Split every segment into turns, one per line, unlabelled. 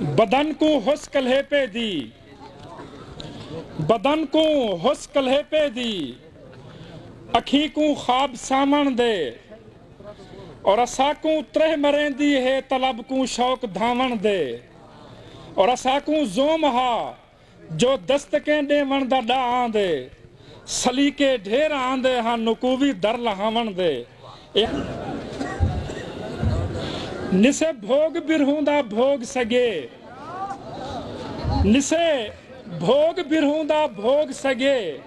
बदन को हुस कल्हे पे दी, बदन को हुस कल्हे पे दी, अखी को ख्वाब सामन दे, और असा को त्रह मरेंदी है तलब को शौक धावन दे, और असा को जोम हा जो दस्त के दे वन दा डा आंदे, सली के ढेर आंदे हाँ नुकूवी दर लहावन दे। निसे भोग बिरहूंदा भोग सगे, निसे भोग बिरहूंदा भोग सगे,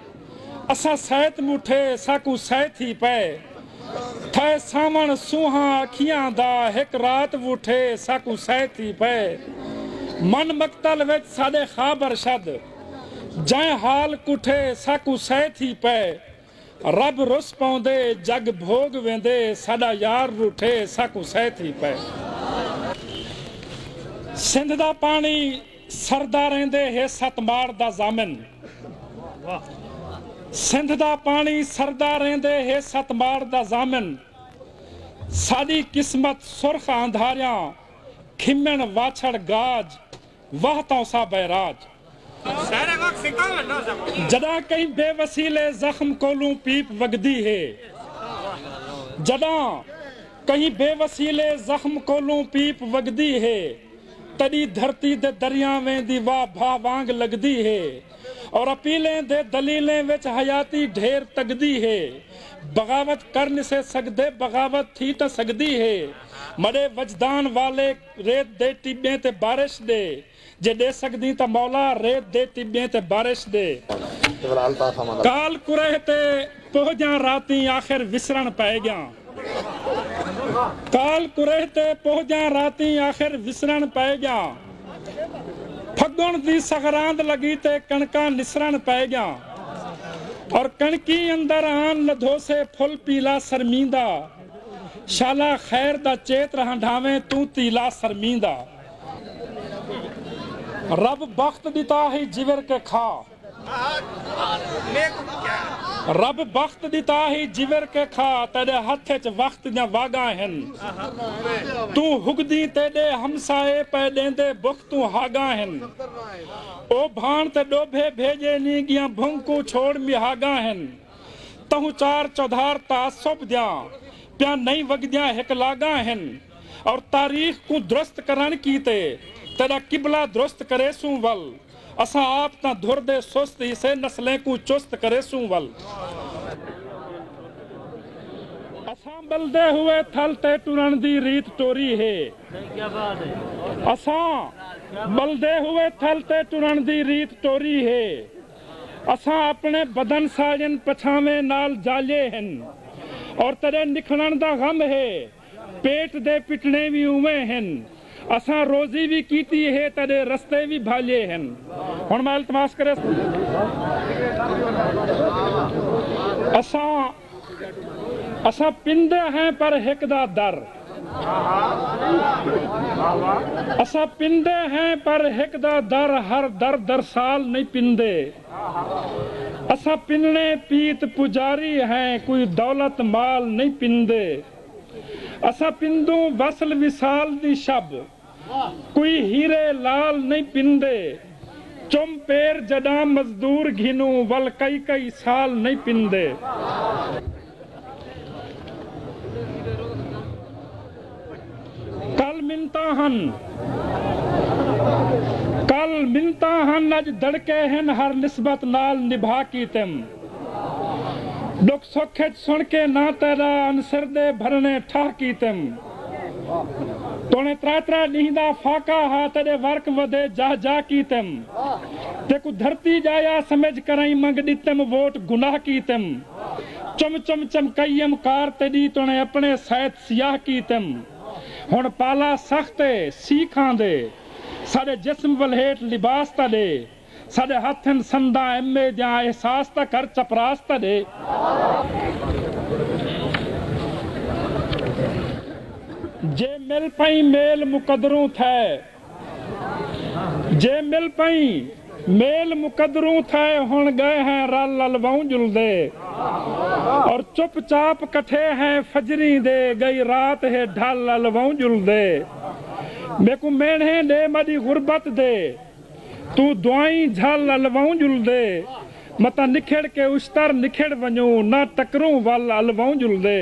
असा सैत मुठे साकू सैत ही पे, थे सामन सुहा अखियां दा एक रात उठे साकू सैत ही पे, मन मकतल विच साडे खाबर शद, जै हाल कुठे साकू सैत ही पे, रब रुस पाउंदे जग भोग वेंदे साडा यार रूठे साकू सैत ही पे। सिंध दा पानी सरदा रहिंदे है सतमाड़ दा जामिन, सिंध दा पानी सरदा रहिंदे है सतमाड़ दा जामिन, साडी किस्मत सुरख अंधारियां खिमन वाछड़ गाज वाह तौसा बैराज। जदा कहीं बेवसीले जख्म कोलू पीप वगदी है, जदा कहीं बेवसीले जख्म कोलू पीप वगदी है, तड़ी धरती दे दरिया में दी वाह भा वांग लगदी है, और अपीलें दे दलीलें विच हयाती ढेर तगदी है, बगावत करने से सकदे बगावत थी तो सकदी है, मरे वजदान वाले रेत दे टिब्बे ते बारिश दे, जे दे सकदी ता मौला रेत दे टिब्बे ते बारिश दे। काल कुरह ते पहुंचा राती आखिर विसरण पै गया, काल कुरह ते पहुंचा राती आखिर विसरण पै गया, फगुण दी सगरांद लगी ते कणका निसरण पै गया, और कणकी अंदर आन लधो से फुल पीला शर्मिंदा, शाला खैर दा चेत रहांढावे तू तीला शर्मिंदा। रब बख्त दिता ही जिवर के खा, रब बख्त दिता ही जिवर के खा, तेरे हथ च वक्त जा वागा हन, तू हुगदी तेरे हमसाए पै देंदे बुख तू हागा हन, ओ भान ते डोभे भेजे नी गया भुंकू छोड़ मिहागा हन, तहु चार चौधार तासुब दिया प्या नहीं वगदिया हिक लागा हन, और तारीख को दुरुस्त करन कीते तेरा किबला दुरुस्त करे सू वल, असा आप ता धुर दे सुस्त ही से नस्लें को चुस्त करे सू वल। असा बलदे हुए थल ते टुरन दी रीत टोरी है, असा बलदे हुए थल ते टुरन दी रीत टोरी है, असा अपने बदन साजन पछावे नाल जाले हन, और तेरे निखलन दा गम है पेट दे पिटने भी उवे हन, असा रोजी भी कीती है तेरे रस्ते भी भाले हन। हुण मैं इल्तमास करे असा पिंदे हैं पर हिक दा दर, असा पिंदे हैं पर हिक दा दर, हर दर दर साल नहीं पिंदे, असा पिनने पीत पुजारी हैं कोई दौलत माल नहीं पिंदे, असा पिंदू वसल विसाल दी शब कोई हीरे लाल नहीं पिंदे, चुम पेर जदा मजदूर घिनू वल कई कई साल नहीं पिंदे। कल मिलता हन अज दड़के हन हर निस्बत नाल निभा की तिम, दुख सुख सुन के ना तेरा अनसर दे भरने ठा की तिम, तोने त्रा नींदा फाका हा तेरे वर्क वदे जा जा की तिम, ते को धरती जाया समझ कराई मंग दितम वोट गुनाह की तिम, चम चम चमकईम कार तेदी तोने अपने सैत सियाह की तिम, हुण पाला सख्त सीखां दे साडे जिस्म वलहेट लिबास ता दे, साडे हथन संदा एमे जा एहसास ता कर चपरास ता दे। जे मिल पई मेल मुकदरू थे, जे मिल पई मेल मुकदरू थे, हुण गए हैं रल अलवाऊं जुलदे, और चुपचाप कठे हैं फजरी दे, गई रात है ढल अलवाऊं जुलदे, मेकू मेणे दे मदी गुरबत दे तू दुआई झल अलवाऊं जुल दे मता निखेड़ के उस्तर निखेड़ वञो ना टकरूं वल अलवाऊं जुल दे।